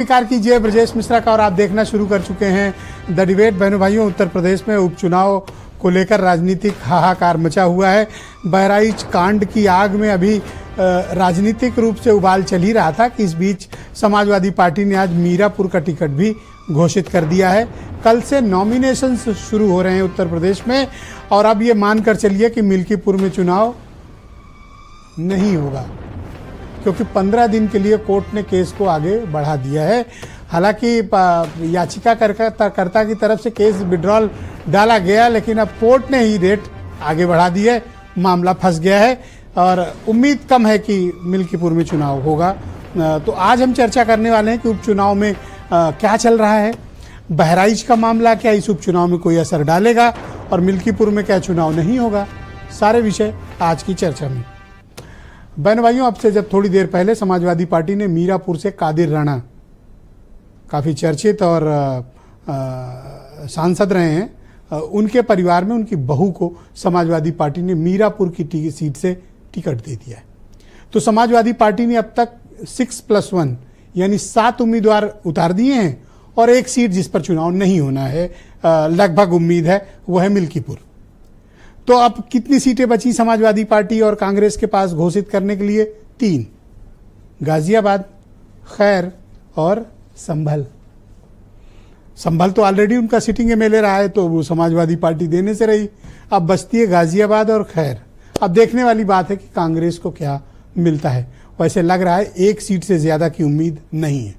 नमस्कार कीजिए ब्रजेश मिश्रा का और आप देखना शुरू कर चुके हैं द डिबेट। बहनों भाइयों, उत्तर प्रदेश में उपचुनाव को लेकर राजनीतिक हाहाकार मचा हुआ है। बहराइच कांड की आग में अभी राजनीतिक रूप से उबाल चल ही रहा था कि इस बीच समाजवादी पार्टी ने आज मीरापुर का टिकट भी घोषित कर दिया है। कल से नॉमिनेशन शुरू हो रहे हैं उत्तर प्रदेश में और अब ये मानकर चलिए कि मिल्कीपुर में चुनाव नहीं होगा, क्योंकि 15 दिन के लिए कोर्ट ने केस को आगे बढ़ा दिया है। हालांकि याचिकाकर्ता की तरफ से केस विड्रॉल डाला गया, लेकिन अब कोर्ट ने ही डेट आगे बढ़ा दी है, मामला फंस गया है और उम्मीद कम है कि मिल्कीपुर में चुनाव होगा। तो आज हम चर्चा करने वाले हैं कि उपचुनाव में क्या चल रहा है, बहराइच का मामला क्या इस उपचुनाव में कोई असर डालेगा और मिल्कीपुर में क्या चुनाव नहीं होगा। सारे विषय आज की चर्चा में। बहन भाइयों, अब से जब थोड़ी देर पहले समाजवादी पार्टी ने मीरापुर से कादिर राणा, काफ़ी चर्चित और सांसद रहे हैं, उनके परिवार में उनकी बहू को समाजवादी पार्टी ने मीरापुर की सीट से टिकट दे दिया है। तो समाजवादी पार्टी ने अब तक 6+1 यानी 7 उम्मीदवार उतार दिए हैं और एक सीट जिस पर चुनाव नहीं होना है, लगभग उम्मीद है, वह है मिल्कीपुर। तो अब कितनी सीटें बची समाजवादी पार्टी और कांग्रेस के पास घोषित करने के लिए? 3, गाजियाबाद, खैर और संभल। संभल तो ऑलरेडी उनका सिटिंग एमएलए रहा है, तो वो समाजवादी पार्टी देने से रही। अब बचती है गाजियाबाद और खैर। अब देखने वाली बात है कि कांग्रेस को क्या मिलता है। वैसे लग रहा है एक सीट से ज्यादा की उम्मीद नहीं है।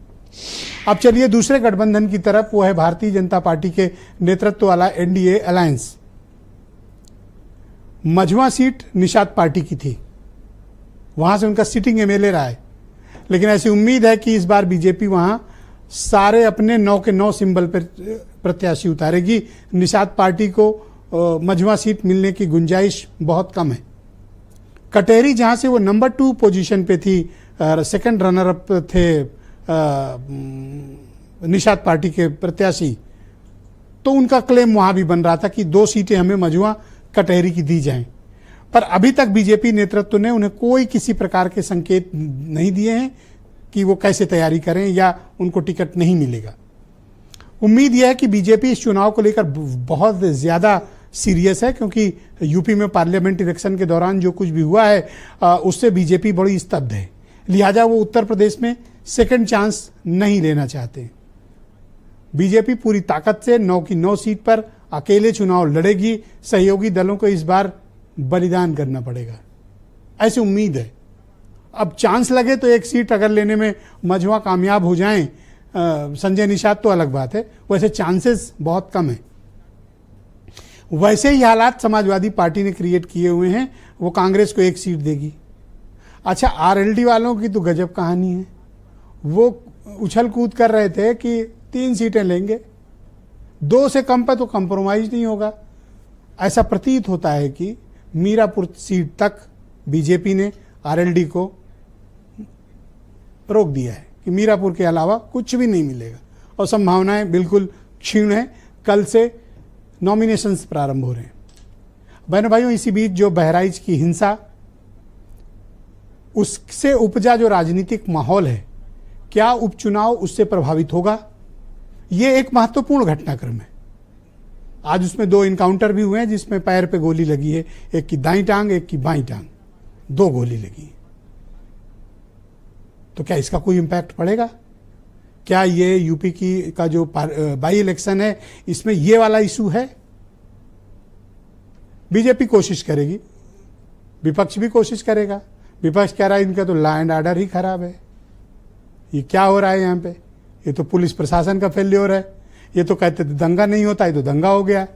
अब चलिए दूसरे गठबंधन की तरफ, वो है भारतीय जनता पार्टी के नेतृत्व वाला NDA alliance. Majhwa seat Nishad party की थी, वहां से उनका सिटिंग एमएलए रहा है, लेकिन ऐसी उम्मीद है कि इस बार बीजेपी वहां सारे अपने 9 के 9 सिंबल पर प्रत्याशी उतारेगी। निषाद पार्टी को मझवा सीट मिलने की गुंजाइश बहुत कम है। कटेरी, जहां से वो नंबर 2 पोजीशन पे थी, सेकंड रनर अप थे निषाद पार्टी के प्रत्याशी, तो उनका क्लेम वहां भी बन रहा था कि 2 सीटें हमें मझवा कटहरी की दी जाएं, पर अभी तक बीजेपी नेतृत्व ने उन्हें कोई किसी प्रकार के संकेत नहीं दिए हैं कि वो कैसे तैयारी करें या उनको टिकट नहीं मिलेगा। उम्मीद यह है कि बीजेपी इस चुनाव को लेकर बहुत ज़्यादा सीरियस है, क्योंकि यूपी में पार्लियामेंट इलेक्शन के दौरान जो कुछ भी हुआ है उससे बीजेपी बड़ी स्तब्ध है। लिहाजा वो उत्तर प्रदेश में सेकंड चांस नहीं लेना चाहते। बीजेपी पूरी ताकत से 9 की 9 सीट पर अकेले चुनाव लड़ेगी। सहयोगी दलों को इस बार बलिदान करना पड़ेगा, ऐसी उम्मीद है। अब चांस लगे तो एक सीट अगर लेने में मझवा कामयाब हो जाएं, संजय निषाद तो अलग बात है, वैसे चांसेस बहुत कम है। वैसे ही हालात समाजवादी पार्टी ने क्रिएट किए हुए हैं, वो कांग्रेस को एक सीट देगी। अच्छा, आरएलडी वालों की तो गजब कहानी है। वो उछल कूद कर रहे थे कि 3 सीटें लेंगे, 2 से कम पर तो कंप्रोमाइज नहीं होगा। ऐसा प्रतीत होता है कि मीरापुर सीट तक बीजेपी ने आरएलडी को रोक दिया है कि मीरापुर के अलावा कुछ भी नहीं मिलेगा और संभावनाएं बिल्कुल क्षीण है। कल से नॉमिनेशंस प्रारंभ हो रहे हैं। बहनों भाइयों, इसी बीच जो बहराइच की हिंसा, उससे उपजा जो राजनीतिक माहौल है, क्या उपचुनाव उससे प्रभावित होगा? ये एक महत्वपूर्ण घटनाक्रम है। आज उसमें 2 इनकाउंटर भी हुए हैं जिसमें पैर पे गोली लगी है, एक की दाईं टांग, एक की बाईं टांग, 2 गोली लगी। तो क्या इसका कोई इम्पैक्ट पड़ेगा? क्या ये यूपी की का जो बाई इलेक्शन है, इसमें ये वाला इशू है? बीजेपी कोशिश करेगी, विपक्ष भी कोशिश करेगा। विपक्ष कह रहा है इनका तो लॉ एंड ऑर्डर ही खराब है, ये क्या हो रहा है यहाँ पे, ये तो पुलिस प्रशासन का फेल्योर है, ये तो कहते थे दंगा नहीं होता, ये तो दंगा हो गया।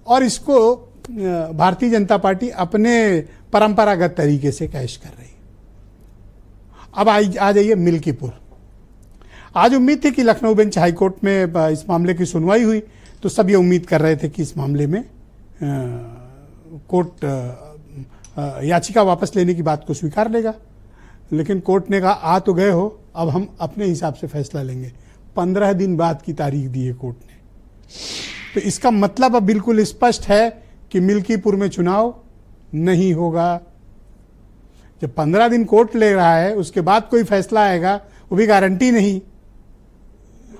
और इसको भारतीय जनता पार्टी अपने परंपरागत तरीके से कैश कर रही है। अब आ जाइए मिल्कीपुर। आज उम्मीद थी कि लखनऊ बेंच हाईकोर्ट में इस मामले की सुनवाई हुई, तो सब ये उम्मीद कर रहे थे कि इस मामले में कोर्ट याचिका वापस लेने की बात को स्वीकार लेगा, लेकिन कोर्ट ने कहा आ तो गए हो, अब हम अपने हिसाब से फैसला लेंगे। 15 दिन बाद की तारीख दी है कोर्ट ने। तो इसका मतलब अब बिल्कुल स्पष्ट है कि मिल्कीपुर में चुनाव नहीं होगा। जब 15 दिन कोर्ट ले रहा है, उसके बाद कोई फैसला आएगा, वो भी गारंटी नहीं।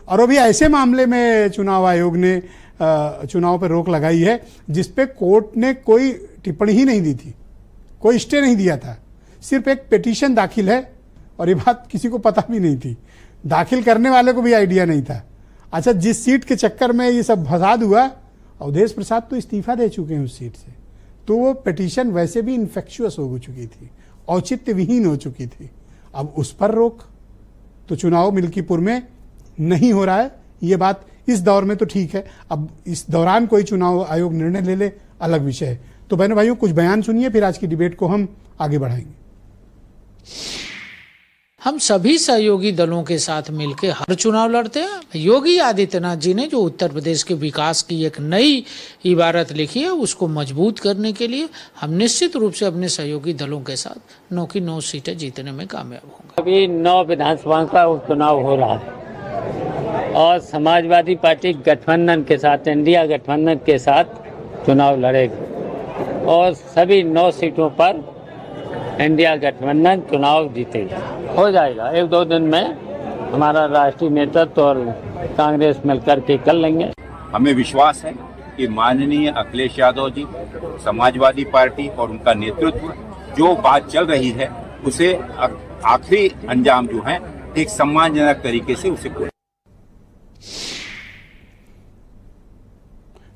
और वो भी ऐसे मामले में चुनाव आयोग ने चुनाव पर रोक लगाई है जिस पे कोर्ट ने कोई टिप्पणी ही नहीं दी थी, कोई स्टे नहीं दिया था, सिर्फ एक पिटीशन दाखिल है और ये बात किसी को पता भी नहीं थी, दाखिल करने वाले को भी आइडिया नहीं था। अच्छा, जिस सीट के चक्कर में ये सब फसाद हुआ, अवधेश प्रसाद तो इस्तीफा दे चुके हैं उस सीट से, तो वो पिटीशन वैसे भी इन्फेक्चुअस हो चुकी थी, औचित्य विहीन हो चुकी थी। अब उस पर रोक, तो चुनाव मिल्कीपुर में नहीं हो रहा है, ये बात इस दौर में तो ठीक है। अब इस दौरान कोई चुनाव आयोग निर्णय ले ले, अलग विषय है। तो बहनों भाइयों, कुछ बयान सुनिए, फिर आज की डिबेट को हम आगे बढ़ाएंगे। हम सभी सहयोगी दलों के साथ मिलकर हर चुनाव लड़ते हैं। योगी आदित्यनाथ जी ने जो उत्तर प्रदेश के विकास की एक नई इबारत लिखी है, उसको मजबूत करने के लिए हम निश्चित रूप से अपने सहयोगी दलों के साथ 9 की 9 सीटें जीतने में कामयाब होंगे। अभी 9 विधानसभा का उपचुनाव हो रहा है और समाजवादी पार्टी गठबंधन के साथ, इंडिया गठबंधन के साथ चुनाव लड़ेगी और सभी 9 सीटों पर इंडिया गठबंधन चुनाव जीतेगा। हो जाएगा 1-2 दिन में, हमारा राष्ट्रीय नेतृत्व और कांग्रेस मिलकर के कर लेंगे। हमें विश्वास है कि माननीय अखिलेश यादव जी, समाजवादी पार्टी और उनका नेतृत्व जो बात चल रही है उसे आखिरी अंजाम जो है एक सम्मानजनक तरीके से उसे पूरा।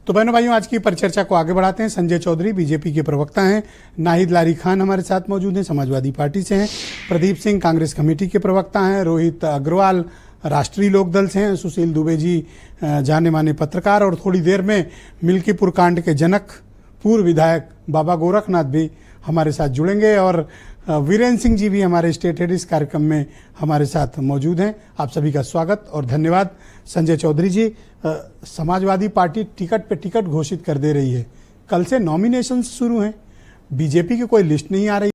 तो बहनों भाइयों, आज की परिचर्चा को आगे बढ़ाते हैं। संजय चौधरी बीजेपी के प्रवक्ता हैं, नाहिद लारी खान हमारे साथ मौजूद हैं, समाजवादी पार्टी से हैं, प्रदीप सिंह कांग्रेस कमेटी के प्रवक्ता हैं, रोहित अग्रवाल राष्ट्रीय लोकदल से हैं, सुशील दुबे जी जाने माने पत्रकार, और थोड़ी देर में मिल्कीपुर कांड के जनक पूर्व विधायक बाबा गोरखनाथ भी हमारे साथ जुड़ेंगे, और वीरेंद्र सिंह जी भी हमारे स्टेट हेड इस कार्यक्रम में हमारे साथ मौजूद हैं। आप सभी का स्वागत और धन्यवाद। संजय चौधरी जी, समाजवादी पार्टी टिकट पे टिकट घोषित कर दे रही है, कल से नॉमिनेशन शुरू हैं, बीजेपी की कोई लिस्ट नहीं आ रही।